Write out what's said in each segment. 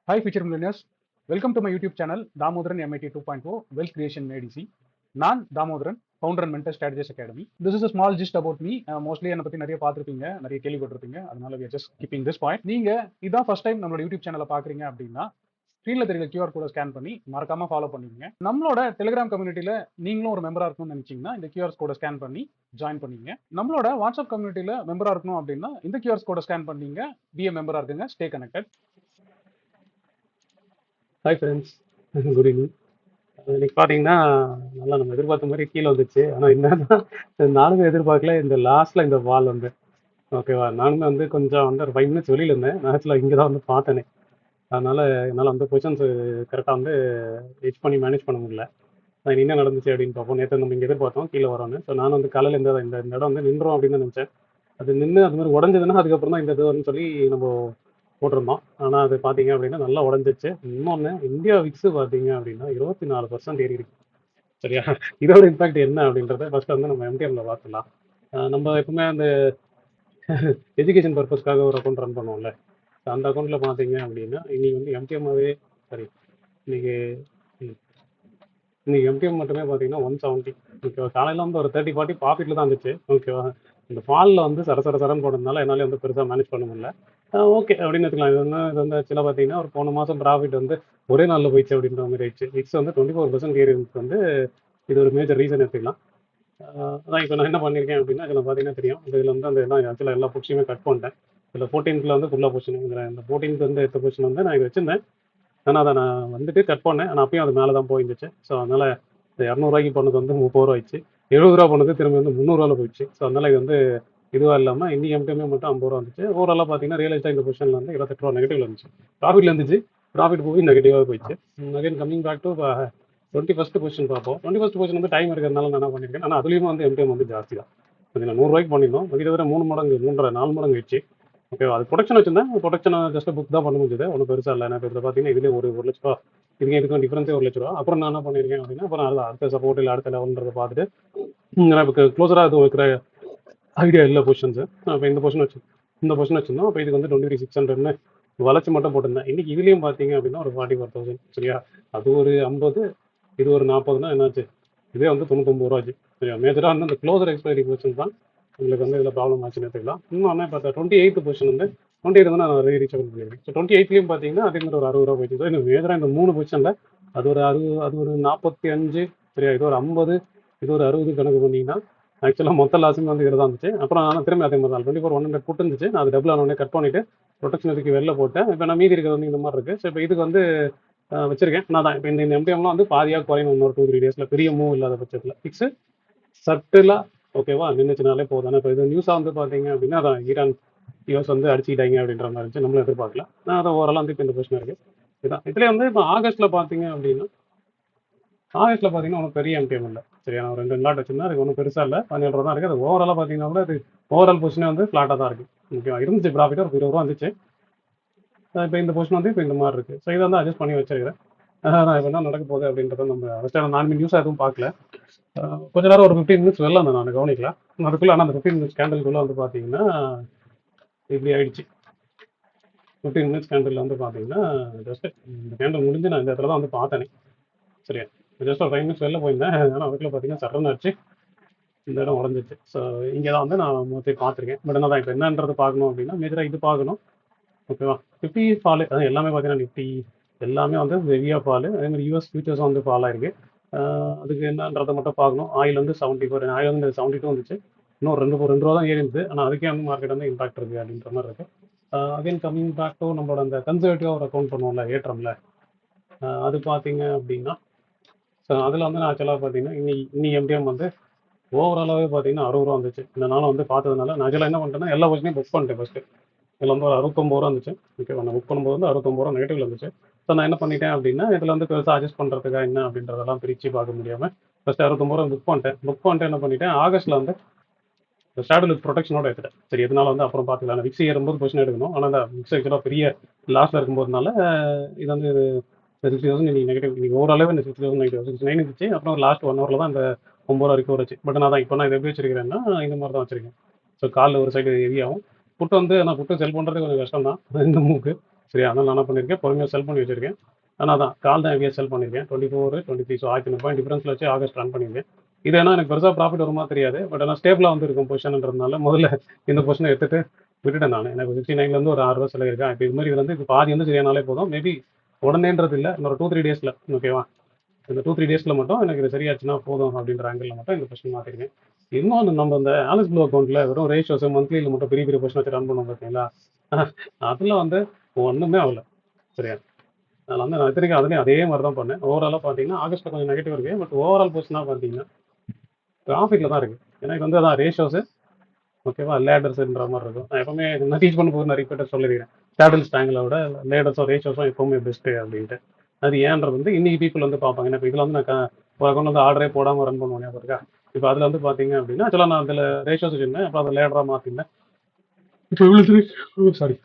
Hi, future millionaires. Welcome to my YouTube channel, Damodaran MIT 2.0 Wealth Creation ADC. நான் Damodaran, founder and mentor strategies academy. This is a small gist about me. Mostly என்னை பற்றி நிறைய பார்த்துருப்பீங்க, நிறைய கேள்விப்பட்டிருப்பீங்க. அதனால we are just keeping this point. நீங்க இதான் ஃபர்ஸ்ட் டைம் நம்மளோட யூடியூப் சேனலை பார்க்குறீங்க அப்படின்னா ஸ்க்ரீன்ல தெரியல QR கோட ஸ்கேன் பண்ணி மறக்காம ஃபாலோ பண்ணிக்கங்க. நம்மளோட டெலிகிராம் கம்யூனிட்டியில நீங்களும் ஒரு மெம்பரா இருக்கணும்னு நினைச்சீங்கன்னா இந்த QR கோட ஸ்கேன் பண்ணி ஜாயின் பண்ணிங்க. நம்மளோட வாட்ஸ்அப் கம்யூனிட்டியில மெம்பரா இருக்கணும் அப்படின்னா இந்த QR கோட ஸ்கேன் பண்ணீங்க, பிஏ மெம்பரா இருக்குங்க, stay connected. Hi friends, good evening. இன்னைக்கு பார்த்தீங்கன்னா நல்லா நம்ம எதிர்பார்த்த மாதிரி கீழே வந்துச்சு. ஆனால் என்னன்னா நானுமே எதிர்பார்க்கல இந்த லாஸ்ட்டில் இந்த வால் வந்து ஓகேவா. நானுமே வந்து கொஞ்சம் வந்து ஒரு 5 மினிட்ஸ் வெளியில் இருந்தேன். நான் ஆக்சுவலாக இங்கே தான் வந்து பார்த்தேனே. அதனால் என்னால் வந்து கொஷின்ஸ் கரெக்டாக வந்து எச் பண்ணி மேனேஜ் பண்ண முடியல. நான் என்ன நடந்துச்சு அப்படின்னு பார்ப்போம். நேற்று நம்ம இங்கே எதிர்பார்த்தோம் கீழே வரோன்னு. ஸோ நான் வந்து காலையில் இந்த இந்த இந்த இடம் வந்து நின்றோம் அப்படின்னு நினச்சேன். அது நின்று அது மாதிரி உடஞ்சதுன்னா அதுக்கப்புறம் தான் இந்த இது வரும்னு சொல்லி நம்ம போட்டிருந்தோம். ஆனால் அது பார்த்தீங்க அப்படின்னா நல்லா உடஞ்சிச்சு. இன்னொன்று, இந்தியா விக்ஸ் பார்த்தீங்க அப்படின்னா 24% ஏறி இருக்கு. சரியா? இதோட இம்பாக்ட் என்ன அப்படின்றத ஃபர்ஸ்ட் வந்து நம்ம எம்டிஎம்ல பார்த்துலாம். நம்ம எப்பவுமே அந்த எஜுகேஷன் பர்பஸ்க்காக ஒரு அக்கௌண்ட் ரன் பண்ணுவோம்ல, அந்த அக்கௌண்ட்டில் பார்த்தீங்க அப்படின்னா இன்னைக்கு வந்து எம்டிஎம்மாவே சரி இன்னைக்கு இன்னைக்கு எம்டிஎம் மட்டுமே பார்த்தீங்கன்னா 170. ஓகேவா. காலையில் வந்து ஒரு 30-40 ப்ராஃபிட்டில் தான் இருந்துச்சு. ஓகேவா. இந்த ஃபாலில் வந்து சரசரன்னு போனதுனால என்னாலே வந்து பெருசாக மேனேஜ் பண்ண முடியல. ஓகே அப்படின்னு எடுத்துக்கலாம். இது வந்து ஆக்சுவலாக பார்த்தீங்கன்னா ஒரு போன மாதம் ப்ராஃபிட் வந்து ஒரே நாளில் போயிடுச்சு அப்படின்ற மாதிரி ஆயிடுச்சு. விக்ஸ் வந்து 24% ஏறி இருந்துச்சு வந்து இது ஒரு மேஜர் ரீசன் எடுத்துக்கலாம். அதான் இப்போ நான் என்ன பண்ணியிருக்கேன் அப்படின்னா இதில் பார்த்தீங்கன்னா தெரியும். இதில் வந்து அந்த எல்லாம் ஆக்சுவலாக எல்லா பொசிஷனுமே கட் பண்ணிட்டேன். இதில் 14th வந்து ஃபுல்லாக பொசிஷன், இதில் இந்த 14th வந்து எடுத்த பொசிஷன் வந்து நான் இதை வச்சிருந்தேன். ஆனால் அதை நான் வந்துட்டு கட் பண்ணேன். ஆனால் அப்பயும் அது மேலே தான் போயிருந்துச்சு. ஸோ அதனால் இந்த 200 பண்ணது வந்து 30 ஆயிடுச்சு. 70 பண்ணது திரும்பி வந்து 300 போயிடுச்சு. ஸோ அதனால் இது வந்து இதுவாக இல்லாமல் இன்னைக்கு எம்டிஎம்ஏ மட்டும் 50 வந்துச்சு. ஓவராலாக பார்த்தீங்கன்னா ரியலைஸ்டாக இந்த பொசிஷனில் வந்து 28 நெகட்டிவ் இருந்துச்சு. ப்ராஃபிட்ல இருந்துச்சு, ப்ராஃபிட் போய் நெகட்டிவாக போயிடுச்சு. Again coming back to 21st position பார்ப்போம். 21st பொசிஷன் வந்து டைம் இருக்கிறதுனால நான் என்ன பண்ணியிருக்கேன், ஆனால் அதுலேயும் வந்து எம்டிஎம் வந்து ஜாஸ்தி தான். அது நான் 100 பண்ணியிருந்தோம். கிட்டத்தட்ட 3 மடங்கு 4 மடங்கு ஆயிடுச்சு. ஓகேவா. அது ப்ரொடக்ஷன் வச்சிருந்தேன். ப்ரொடக்ஷனை ஜஸ்ட் புக் தான் பண்ண முடிஞ்சது. ஒன்றும் பெருசாக இல்லை. எனக்கு இதில் பார்த்தீங்கன்னா இதுலேயே ஒரு 1 லட்ச ரூபா இதுக்கும் டிஃபரன்ஸே 1 லட்ச ரூபா. அப்புறம் நான் என்ன பண்ணியிருக்கேன் அப்படின்னா அப்புறம் அடுத்த சப்போர்ட் இல்லை அடுத்த லெவல்ன்றதை பார்த்துட்டு நான் இப்போ க்ளோஸராக எதுவும் வைக்கிற ஐடியா இல்லை பொசிஷன்ஸு. அப்போ இந்த பொசிஷன் வச்சிருந்தோம். அப்போ இதுக்கு வந்து 23,600ன்னு வளைச்சு மட்டும் போட்டிருந்தேன். இன்னைக்கு இதுலேயும் பார்த்தீங்க அப்படின்னா ஒரு 44,000. சரியா. அது ஒரு 50, இது ஒரு 40னா என்னாச்சு, இதே வந்து 99 ரூபா ஆச்சு. சரியா. மேஜராக வந்து அந்த க்ளோசர் எக்ஸ்பைரி பொசிஷன் தான் உங்களுக்கு வந்து இதில் ப்ராப்ளம் ஆச்சுன்னு எடுத்துக்கலாம். இன்னொன்று பார்த்தா 28th பொசிஷன் வந்து 28 வந்து நான் ரீச் பண்ணியிருக்கேன். ஸோ 28லேயும் பார்த்தீங்கன்னா அதே மாதிரி ஒரு 60 ரூபா போயிடுச்சு. ஸோ இந்த மேஜராக இந்த 3 பொசிஷனில் அது ஒரு 45. சரியா. இது ஒரு 50, இது ஒரு 60 கணக்கு பண்ணிங்கன்னா ஆக்சுவலாக மொத்த லாஸுமே வந்து இதில் தான் இருந்துச்சு. அப்புறம் நான் திரும்பி அதே மாதிரி தான் 24,100 புட்டு இருந்துச்சு. நான் அது டபுள் ஆனோடனே கட் பண்ணிவிட்டு ப்ரொடெக்ஷன் இதுக்கு வெளில போட்டேன். இப்போ நான் மீதி இருக்கிறது வந்து இந்த மாதிரி இருக்குது. ஸோ இப்போ இதுக்கு வந்து வச்சிருக்கேன். நான் தான் இப்போ இந்த எம்டிஎம்லாம் வந்து பாதியாக குறையும் இன்னொரு 2-3 டேஸில் பெரிய மூவ் இல்லாத பட்சத்தில் ஃபிக்ஸு சட்டிலாக ஓகேவா நின்றுச்சுனாலே போதும். இப்போ இது நியூஸாக வந்து பார்த்தீங்க அப்படின்னா அதான் ஈரான் யூஎஸ் வந்து அடிச்சுக்கிட்டாங்க அப்படின்ற மாதிரி இருந்துச்சு. நம்மளும் எதிர்பார்க்கல. நான் அதை ஓரளவு வந்து இப்போ இந்த பிரச்சனை இருக்குது. இதுதான் இதுலேயே வந்து இப்போ ஆகஸ்ட்டில் பார்த்தீங்க அப்படின்னா ஒன்றும் பெரிய எம்டிஎம் இல்லை. சரியா. நான் ஒரு 2 லாட் வச்சிருந்தேன். அதுக்கு ஒன்றும் பெருசாக இல்லை, 17 ரூபா தான் இருக்குது. அது ஓவராலாக பார்த்தீங்கன்னா கூட அது ஓவரால் பொசிஷனே வந்து ஃப்ளாட்டாக தான் இருக்குது. ஓகேவா. இருந்துச்சு ப்ராஃபிட் ஒரு 20 ரூபா இருந்துச்சு. இப்போ இந்த பொசிஷன் வந்து இப்போ இந்த மாதிரி இருக்குது. ஸோ இதை வந்து அட்ஜஸ்ட் பண்ணி வச்சிருக்கிறேன். நான் இப்போ என்ன நடக்க போகுது அப்படின்றத நம்ம ஃபஸ்ட்டு நான் நியூஸாக எதுவும் பார்க்கல. கொஞ்ச நேரம் ஒரு 15 மினிட்ஸ் வெளில இருந்தேன், நான் கவனிக்கல. அதுக்குள்ளே ஆனால் அந்த 15 மினிட்ஸ் கேண்டலுக்குள்ளே வந்து பார்த்தீங்கன்னா இப்படி ஆயிடுச்சு. 15 மினிட்ஸ் கேண்டலில் வந்து பார்த்தீங்கன்னா ஜஸ்ட் இந்த கேண்டல் முடிஞ்சு நான் இந்த இடத்துல தான் வந்து பார்த்தேனே. சரியா. ஜஸ்ட் ஒரு 5 மினிட்ஸ் வெளில போயிருந்தேன். ஆனால் அதுக்குள்ளே பார்த்தீங்கன்னா சட்டன்னு ஆச்சு, இந்த இடம் உடஞ்சிச்சு. ஸோ இங்கே தான் வந்து நான் மோஸ்ட்லி பார்த்துருக்கேன். பட் என்ன தான் இப்போ என்னன்றது பார்க்கணும் அப்படின்னா மேஜராக இது பார்க்கணும். ஓகேவா. 50 ஃபாலு அதான் எல்லாமே பார்த்தீங்கன்னா நிஃப்டி எல்லாமே வந்து ஹெவியாக ஃபாலு. அதே மாதிரி யூஎஸ் ஃபியூச்சர்ஸும் வந்து ஃபால் ஆயிருக்கு. அதுக்கு என்னன்றதை மட்டும் பார்க்கணும். ஆயில் வந்து 74, ஆயில் வந்து 72 வந்துச்சு. இன்னும் 2 ரூபா தான் ஏறி இருந்தது. ஆனால் அதுக்கே வந்து மார்க்கெட் வந்து இம்பாக்ட் இருக்குது அப்படின்ற மாதிரி இருக்குது. அகைன் கம்மிங் பேக் டு நம்மளோட அந்த கன்சர்வேட்டிவாக ஒரு அக்கௌண்ட் பண்ணுவோம்ல ஏற்றம்ல, அது பார்த்தீங்க அப்படின்னா ஸோ அதில் வந்து நான் ஆக்சுவலாக பார்த்தீங்கன்னா இன்னி எம்டிஎம் வந்து ஓவராலாகவே பார்த்தீங்கன்னா 60 ரூபா வந்துச்சு. இந்த நாளும் வந்து பார்த்ததுனால நான் ஆக்சுவலாக என்ன பண்ணிட்டேன்னா எல்லா பொசிஷனையும் புக் பண்ணிட்டேன் ஃபஸ்ட்டு. இதில் வந்து ஒரு 69 ரூபா இருந்துச்சு. ஓகேவா. நான் புக் பண்ணும்போது வந்து 69 ரூபா நெகட்டிவ்ல இருந்துச்சு. ஸோ நான் என்ன பண்ணிட்டேன் அப்படின்னா இதில் வந்து பெருசாக அட்ஜஸ்ட் பண்ணுறதுக்காக என்ன அப்படின்றதெல்லாம் பிரித்து பார்க்க முடியாமல் ஃபஸ்ட்டு 69 ரூபா புக் பண்ணிட்டு என்ன பண்ணிட்டேன் ஆகஸ்ட்டில் வந்து ஸ்டார்ட் வித் ப்ரொடெக்ஷனோட எடுத்துட்டேன். சரி. எதனால வந்து அப்புறம் பார்த்துக்கலாம். விக்ஸ் ஏறும்போது பொசிஷன் எடுக்கணும். ஆனால் அந்த விக்ஸ் ஆக்சுவலாக பெரிய லாஸில் இருக்கும்போதுனால இது வந்து 60,000 இன்னைக்கு நெகட்டிவ். இன்னைக்கு ஓவராலாகவே இந்த 60,000 நெகட்டிவ் 69 இருந்துச்சு. அப்புறம் லாஸ்ட் 1 ஹவரில் தான் இந்த 9 ரூபா வரைக்கும் வச்சு. பட் நான் தான் இப்போ நான் இதை எப்படி வச்சிருக்கிறேன்னா இந்த மாதிரி தான் வச்சிருக்கேன். ஸோ காலில் ஒரு சைடு ஹெவியாகும் புட்டு வந்து நான் புட்டு செல் பண்ணுறது கொஞ்சம் கஷ்டம் தான் இந்த மூக்கு. சரியா? அதனால நான் என்ன பண்ணியிருக்கேன், பொறுமையாக செல் பண்ணி வச்சிருக்கேன். ஆனால் தான் கால் தான் ஹெவியாக செல் பண்ணியிருக்கேன். 24, 23 ஸோ 1500 பாயிண்ட் டிஃபரன்ஸில் வச்சு ஆகஸ்ட் ரன் பண்ணியிருக்கேன். இது ஏன்னா எனக்கு பெருசாக ப்ராஃபிட் வருமா தெரியாது. பட் ஆனால் ஸ்டேபிளாக வந்து இருக்கும் பொசிஷன்ன்றதுனால முதல்ல இந்த பொசிஷனை எடுத்துட்டு விட்டுட்டேன் நான். எனக்கு 69லேருந்து ஒரு 6 ரூபா செலவிருக்கேன். இப்போ இது மாதிரி இது வந்து இப்போ பாதி வந்து சரியானாலே போதும். மேபி உடனேன்றது இல்லை, இன்னொரு 2-3 டேஸில் ஓகேவா? இந்த 2-3 டேஸில் மட்டும் எனக்கு இது சரியாச்சுன்னா போதும் அப்படின்ற ஆங்கிளில் மட்டும் இந்த பொசிஷன் மாற்றிருக்கேன். இன்னொன்று நம்ம இந்த ஆலிஸ் ப்ளூ அக்கௌண்ட்டில் வெறும் ரேஷியோஸ் மந்த்லியில் மட்டும் பெரிய பெரிய பொசிஷன் வச்சு ரன் பண்ணுவோம் பார்த்தீங்களா? அதில் வந்து ஒன்றுமே ஆகல. சரியா? அதில் வந்து நான் இத்தனைக்கும் அதுலேயும் அதே மாதிரி தான் பண்ணேன். ஓவராலாக பார்த்தீங்கன்னா ஆகஸ்ட்டில் கொஞ்சம் நெகட்டிவ் இருக்குது. பட் ஓவரால் பொசிஷனாக பார்த்தீங்கன்னா ப்ராஃபிட்டில் தான் இருக்குது. எனக்கு வந்து அதான் ரேஷியோஸு ஓகேவா? லேடர்ஸ்ன்ற மாதிரி இருக்கும். நான் எப்பவுமே நான் டீச் பண்ணும்போது நிறைய பேர்ட்ட சொல்லியிருக்கேன். சேடல் ஸ்டாங்கில் விட லேடர்ஸும் ரேஷியோஸும் எப்பவுமே பெஸ்ட்டு அப்படின்ட்டு. அது ஏன்றது வந்து இன்னைக்கு பீப்புள் வந்து பார்ப்பாங்க. ஏன்னா இப்போ இதில் வந்து நான் ஒரு அக்கௌண்ட் வந்து ஆர்டரே போடாமல் ரன் பண்ணுவேன் ஞாபகம் இருக்கா? இப்போ அதில் வந்து பார்த்தீங்க அப்படின்னா ஆக்சுவலாக நான் அதில் ரேஷியோஸ் வச்சுருந்தேன். அப்புறம் அதை லேடராக மாற்றிருந்தேன். இப்போ இவ்வளோ தூரம் சாரி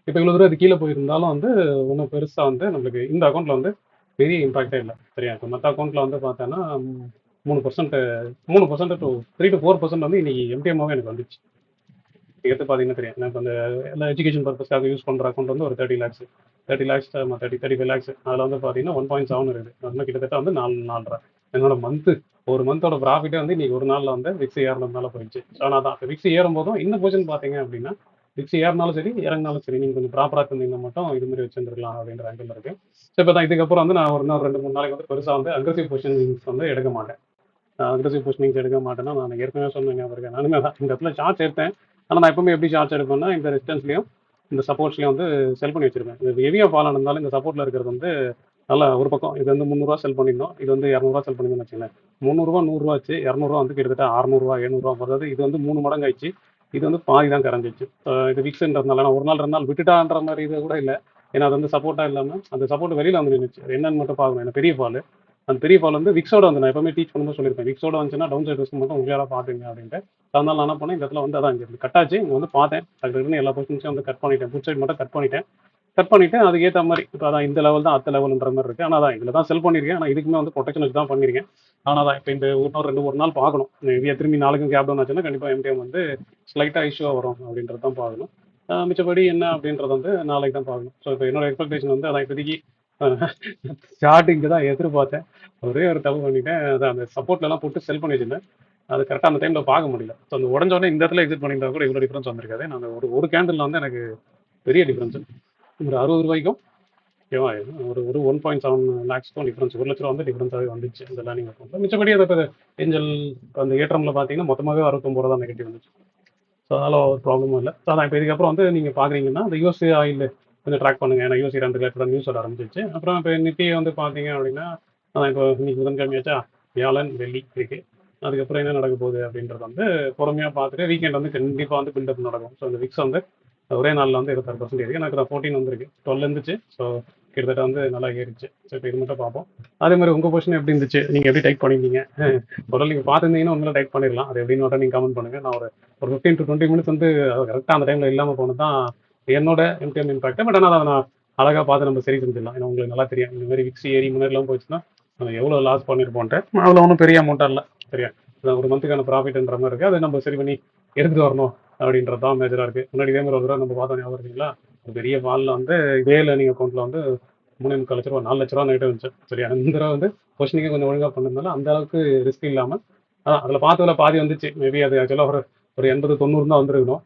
இப்போ இவ்வளோ தூரம் அது கீழே போயிருந்தாலும் வந்து ஒன்றும் பெருசாக வந்து நம்மளுக்கு இந்த அக்கௌண்ட்டில் வந்து பெரிய இம்பாக்டே இல்லை. சரியா? இப்போ மற்ற அக்கௌண்ட்டில் வந்து பார்த்தோன்னா 3% 3% டு 3 to 4% வந்து இன்னைக்கு எம்டிஎம்மாவே எனக்கு வந்துச்சு. எடுத்து பார்த்தீங்கன்னா தெரியும். எனக்கு அந்த எல்லா எஜுகேஷன் பர்பஸ்க்காக யூஸ் பண்ணுற அக்கௌண்ட் வந்து ஒரு 30 லேக்ஸ் 30 லேக்ஸ் 35 லேக்ஸ் அதில் வந்து பார்த்தீங்கன்னா 1.7 இருக்குது. அது கிட்டத்தட்ட வந்து 4.5 என்னோட ஒரு மந்தோட ப்ராஃபிட்டே வந்து இன்னைக்கு ஒரு நாளில் வந்து விக்ஸ் ஏறினதுனால போயிடுச்சு. ஆனால் தான் விக்ஸ் ஏறும் போதும் இந்த பொசிஷன் பார்த்தீங்க அப்படின்னா விக்ஸ் ஏறினாலும் சரி இறங்கினாலும் சரி நீங்கள் கொஞ்சம் ப்ராப்பராக இருந்தீங்கன்னா மட்டும் இது மாதிரி வச்சுருந்துருக்கலாம் அப்படின்ற ஆங்கிள் இருக்கு. ஸோ இப்போ தான் இதுக்கப்புறம் வந்து நான் ஒரு நாள் 2-3 நாளைக்கு வந்து பெருசாக வந்து அக்ரெசிவ் பொசிஷன்ஸ் வந்து எடுக்க மாட்டேன். அக்ரெசிவ் பொசிஷனிங்ஸ் எடுக்க மாட்டேன்னா நான் ஏற்கனவே சொன்னேன் ஞாபகம் நானுமே தான் இந்த இடத்துல சார்ஜ் எடுத்தேன். ஆனால் நான் எப்பவுமே எப்படி சார்ஜ் எடுப்பேன்னா இந்த ரெசிஸ்டன்ஸ்லையும் இந்த சப்போர்ட்ஸ்லையும் வந்து செல் பண்ணி வச்சிருப்பேன். இது ஹெவியாக ஃபால் ஆனதுனால இந்த சப்போர்ட்டில் இருக்கிறது வந்து நல்லா ஒரு பக்கம் இது வந்து 300 செல் பண்ணியிருந்தோம். இது வந்து 200 செல் பண்ணியிருந்தோம்னு வச்சுக்கோங்களேன். 300 100 ஆச்சு. 200 வந்து கிட்டத்தட்ட 600 700 அதாவது இது வந்து 3 மடங்கு ஆயிடுச்சு. இது வந்து பாதி தான் கரைஞ்சிச்சு. இது விக்ஸ்ன்றதுனால நான் ஒரு நாள் 2 நாள் விட்டுட்டான்ற மாதிரி இது கூட இல்லை. ஏன்னா அது வந்து சப்போர்ட்டாக இல்லாமல் அந்த சப்போர்ட் வெளியில் வந்து நின்றுச்சு. என்னன்னு மட்டும் பார்க்கணும். ஏன்னா பெரிய ஃபால் அந்த பெரிய ஃபால் வந்து விக்ஸோட வந்து நான் எப்பவுமே டீச் பண்ணும்போது சொல்லியிருப்பேன். விக்ஸோட வந்துச்சுன்னா டவுன் சைட் ரிஸ்க் மட்டும் உங்களால் பார்த்துங்க அப்படின்ட்டு. அதனால நான் என்ன பண்ணேன் இந்த இடத்துல வந்து அதான் இங்கே கட் ஆச்சு. இங்கே வந்து பார்த்தேன். அதுக்கு எல்லா பொசிஷன்ஸையும் வந்து கட் பண்ணிட்டேன். புட் சைட் மட்டும் கட் பண்ணிட்டேன் அதுக்கேற்ற மாதிரி இப்போ அதான் இந்த லெவல் தான் அடுத்த லெவல்ன்ற மாதிரி இருக்குது. ஆனால் தான் இதில் தான் செல் பண்ணியிருக்கேன். ஆனால் இதுக்குமே வந்து ப்ரொடெக்ஷன் வச்சு தான் பண்ணியிருக்கேன். ஆனால் தான் இப்போ இந்த ஒரு நாள் பார்க்கணும். திரும்பி நாளைக்கும் கேப் டவுன் ஆச்சுன்னா கண்டிப்பாக எம்டிஎம் வந்து ஸ்லைட்டாக இஷ்யூவாக வரும் அப்படின்றது தான் பார்க்கணும். மிச்சப்படி என்ன அப்படின்றது வந்து நாளைக்கு தான் பார்க்கணும். ஸோ இப்போ என்னோட எக்ஸ்பெக்டேஷன் வந்து அதான் இப்போதைக்கு ஸ்டார்டிங்கு தான் எதிர்பார்த்தேன். ஒரே ஒரு தப்பு பண்ணிட்டேன். அதான் அந்த சப்போர்ட்லலாம் போட்டு செல் பண்ணி வச்சிருந்தேன். அது கரெக்டாக அந்த டைமில் பார்க்க முடியல. ஸோ அந்த உடஞ்ச உடனே இந்த இடத்துல எக்ஸிட் பண்ணியிருந்தா கூட இவ்வளோ டிஃப்ரென்ஸ் வந்திருக்காது. நான் ஒரு கேண்டில் வந்து எனக்கு பெரிய டிஃப்ரென்ஸ் ஒரு 60 ரூபாய்க்கும் ஓகேவா ஒரு 1.7 லேக்ஸ்க்கும் டிஃப்ரென்ஸ் 1 லட்ச ரூபா வந்து டிஃப்ரென்ஸாகவே வந்துச்சு இந்த லேர்னிங் அக்கௌண்ட்டில். மிச்சப்படி அதை இப்போ ஏஞ்சல் அந்த ஏற்றமில் பார்த்தீங்கன்னா மொத்தமாகவே 69 ரூபா தான் நெகட்டிவ் வந்துச்சு. ஸோ அதனால் ஒரு ப்ராப்ளமும் இல்லை. ஸோ அதான் இப்போ இதுக்கப்புறம் வந்து நீங்கள் பார்க்குறீங்கன்னா அந்த யூஎஸ்ஏ ஆயில் கொஞ்சம் ட்ராக் பண்ணுங்க. ஏன்னா யூஎஸ்ஏ 2 ரிலேட்டடாக நியூஸ் வர ஆரம்பிச்சிச்சு. அப்புறம் இப்போ நித்தியை வந்து பார்த்தீங்க அப்படின்னா இப்போ இன்னைக்கு புதன்கிழமையாச்சா வியாழன் வெள்ளி இருக்குது. அதுக்கப்புறம் என்ன நடக்க போகுது அப்படின்றது வந்து பொறுமையாக பார்த்துட்டு வீக்கெண்ட் வந்து கண்டிப்பாக வந்து பில்டப் நடக்கும். ஸோ இந்த விக்ஸ் வந்து ஒரே நாளில் வந்து 26% இருக்குது. எனக்கு தான் 14 வந்துருக்கு 12 இருந்துச்சு. ஸோ கிட்டத்தட்ட வந்து நல்லா ஏறிச்சு. ஸோ இப்போ இது மட்டும் பார்ப்போம். அதே மாதிரி உங்கள் பொசிஷன் எப்படி இருந்துச்சு, நீங்கள் எப்படி டைப் பண்ணியிருந்தீங்க முதல்ல நீங்கள் பார்த்துருந்தீங்கன்னா உண்மையில டைப் பண்ணிடலாம். அது எப்படின்னு மட்டும் நீங்கள் கமெண்ட் பண்ணுங்கள். நான் ஒரு 15 to 20 மினிட்ஸ் வந்து கரெக்டாக அந்த டைமில் இல்லாமல் போனது தான் என்னோட எம்டிஎம் இம்பாக்ட். பட் ஆனால் அதை நான் அழகாக பார்த்து நம்ம சரி செஞ்சிடலாம். ஏன்னா உங்களுக்கு நல்லா தெரியும் இந்த மாதிரி விக்ஸ் ஏறி முன்னாடிலாம் போச்சுன்னா நம்ம எவ்வளோ லாஸ் பண்ணியிருப்போன்ட்டு. அதில் ஒன்றும் பெரிய அமௌண்ட்டாக இல்லை. சரியா? ஒரு மந்த்துக்கான ப்ராஃபிட்ன்ற மாதிரி இருக்குது. அதை நம்ம சரி பண்ணி எடுத்துகிட்டு வரணும் அப்படின்றது தான் மேஜராக இருக்குது. முன்னாடி இதே மாதிரி ஒரு தடவை நம்ம பார்த்தோம் ஞாபகம் இருக்குங்களா? ஒரு பெரிய ஃபாலில் வந்து இதே லேர்னிங் அக்கௌண்ட்டில் வந்து 3.25 லட்ச ரூபா 4 லட்ச ரூபா நெகட்டிவ் இருந்துச்சு. சரியா? இந்த தடவை வந்து பொசிஷனிங்கே கொஞ்சம் ஒழுங்காக பண்ணதுனால அந்த அளவுக்கு ரிஸ்க் இல்லாமல் அதில் பார்த்ததில் பாதி வந்துச்சு. மேபி அது ஆக்சுவலாக ஒரு 80-90 தான் வந்துருக்கணும்.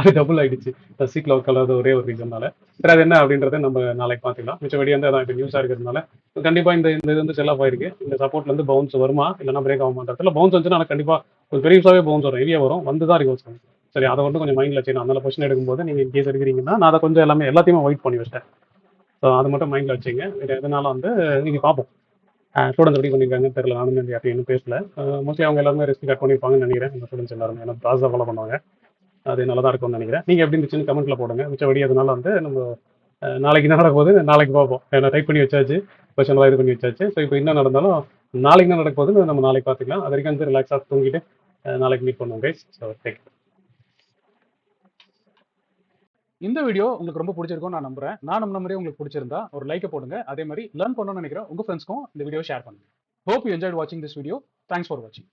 அது டபுள் ஆகிடுச்சு சீட்டில் உட்காராத ஒரே ஒரு ரீசன்னால. சரி அது என்ன அப்படின்றத நம்ம நாளைக்கு பார்த்துக்கலாம். மிச்சபடி வந்து அதான் இப்போ நியூஸாக இருக்கிறதுனால கண்டிப்பாக இந்த இது வந்து செல் ஆஃப் ஆயிருக்கு. இந்த சப்போர்ட்லேருந்து பவுன்ஸ் வருமா இல்லைனா பிரேக் ஆகுமா இடத்துல பவுன்ஸ் வந்துச்சுன்னா ஆனால் கண்டிப்பாக ஒரு பெரியசாகவே பவுன்ஸ் வரும். ஹெவியாக வரும் வந்து தான் ரிவர்ஸ் ஆகும். சரி அதை வந்து கொஞ்சம் மைண்டில் வச்சுக்கணும். அதனால பொசிஷன் எடுக்கும்போது நீங்கள் இன்கேஸ் எடுக்கிறீங்கன்னா நான் அதை கொஞ்சம் எல்லாத்தையுமே அவாய்ட் பண்ணி வச்சிட்டேன். ஸோ அதை மட்டும் மைண்டில் வச்சுங்க. இதனால வந்து நீங்கள் பார்ப்போம் ஸ்டூடெண்ட்ஸ் எப்படி பண்ணியிருக்காங்கன்னு தெரியல. நானும் இந்த இன்னும் பேசல. மோஸ்ட்லி அவங்க எல்லாருமே ரிஸ்க் கட் பண்ணியிருப்பாங்கன்னு நினைக்கிறேன். இந்த ஸ்டூடெண்ட்ஸ் எல்லாருமே ஏன்னா ப்ராசஸாக ஃபாலோ பண்ணுவாங்க. அது நல்லா தான் இருக்கும்னு நினைக்கிறேன். நீங்கள் எப்படி இருந்துச்சுன்னு கமெண்ட்டில் போடுங்க. மிச்சபடி அதனால வந்து நம்ம நாளைக்கு என்ன நடக்க போகுது நாளைக்கு பார்ப்போம். ஏன்னா டைப் பண்ணி வச்சாச்சு, கொஸ்டின்லாம் இது பண்ணி வச்சாச்சு. ஸோ இப்போ என்ன நடந்தாலும் நாளைக்கு என்ன நடக்க போகுதுன்னு நம்ம நாளைக்கு பார்த்துக்கலாம். அது வரைக்கும் வந்து ரிலாக்ஸாக தூங்கிட்டு நாளைக்கு மீட் பண்ணுவோம் கைஸ். ஸோ டேக் இந்த வீடியோ உங்களுக்கு ரொம்ப பிடிச்சிருக்கும்னு நான் நம்புறேன். நான் நம்பின மாதிரி உங்களுக்கு பிடிச்சிருந்தா ஒரு லைக்கை போடுங்க. அதே மாதிரி லேர்ன் பண்ணணும்னு நினைக்கிறேன் உங்கள் ஃப்ரெண்ட்ஸ்க்கும் இந்த வீடியோ ஷேர் பண்ணுங்க. ஹோப் யூ என்ஜாய்ட் வாட்சிங் திஸ் வீடியோ. தேங்க்ஸ் ஃபார் வாட்சிங்.